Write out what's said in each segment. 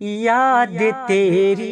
یاد تیری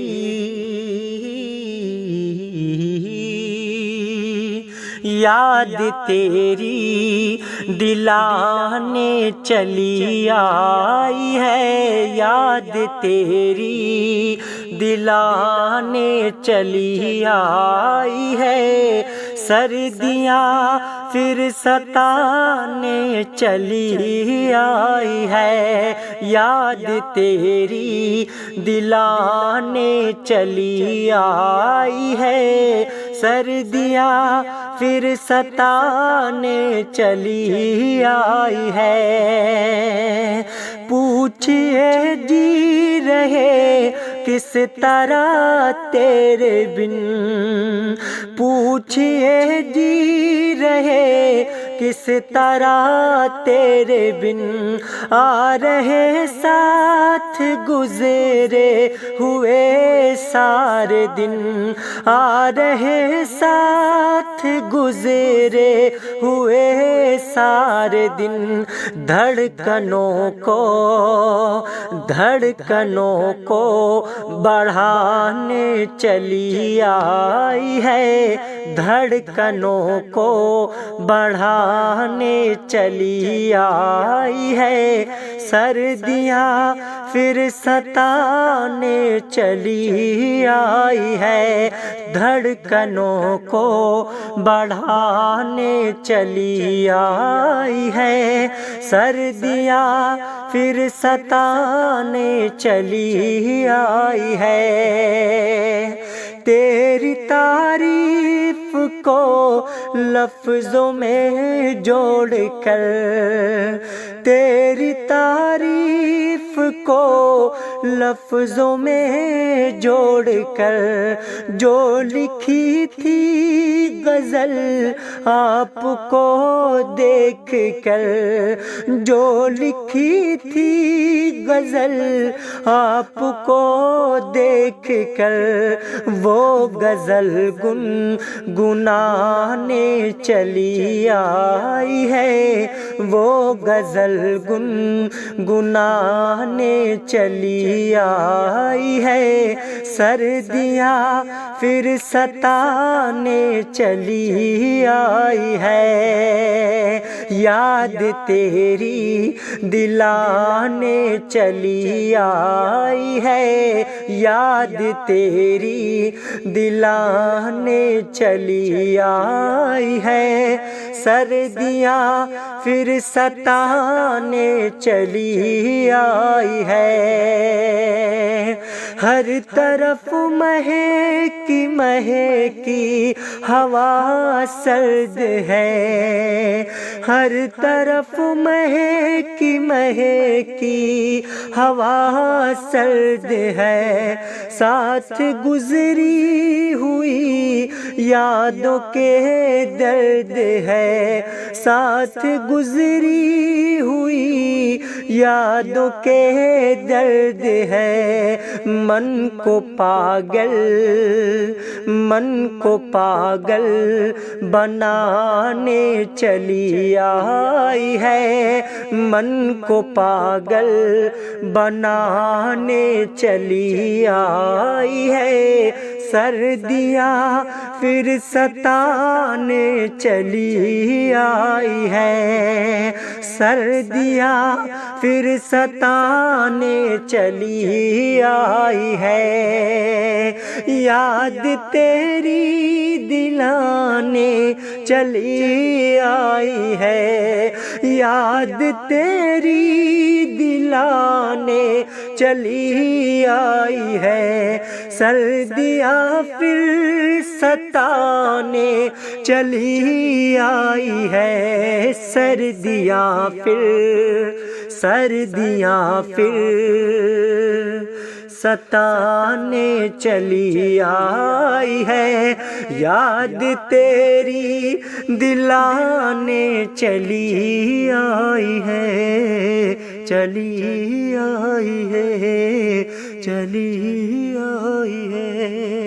یاد تیری دلانے چلی آئی ہے، یاد تیری دلانے چلی آئی ہے، سردیاں پھر ستانے چلی آئی ہے، یاد تیری دلانے چلی آئی ہے، سردیاں پھر ستانے چلی آئی ہے، پوچھئے جی رہے کس طرح تیرے بن، پوچھئے جی رہے کس طرح تیرے بن، آ رہے ساتھ گزرے ہوئے سارے دن، آ رہے ساتھ گزرے ہوئے سارے دن، دھڑکنوں کو بڑھانے چلی آئی ہے، دھڑکنوں کو بڑھانے چلی آئی ہے، سردیاں پھر ستانے چلی آئی ہے، دھڑکنوں کو بڑھانے چلی آئی ہے، سردیاں پھر ستانے چلی آئی ہے، تیری تعریف کو لفظوں میں جوڑ کر، تیری تعریف کو لفظوں میں جوڑ کر، جو لکھی تھی غزل آپ کو دیکھ کر، جو لکھی تھی غزل آپ کو دیکھ کر، وہ غزل گنگنانے چلی آئی ہے، وہ غزل گنگنانے چلی آئی ہے، سردیاں پھر ستانے چلی آئی ہے، یاد تیری دلانے چلی آئی ہے، یاد تیری دلانے چلی آئی ہے، سردیاں پھر ستانے چلی آئی ہے، ہر طرف مہکی مہکی ہوا سرد ہے، ہر طرف مہکی مہکی ہوا سرد ہے، ساتھ گزری ہوئی یادوں کے درد ہے، ساتھ گزری ہوئی یادوں کے درد ہے، من کو پاگل بنانے چلی آئی ہے، من کو پاگل بنانے چلی آئی ہے، سردیاں پھر ستانے چلی آئی ہے، سردیاں پھر ستانے چلی آئی ہے، یاد تیری دلانے چلی آئی ہے، یاد تیری دلانے چلی آئی ہے، سردیاں پھر ستانے چلی آئی ہے، سردیاں پھر ستانے چلی آئی ہے، یاد تیری دلانے چلی آئی ہے، چلی آئی ہے، چلی آئی ہے۔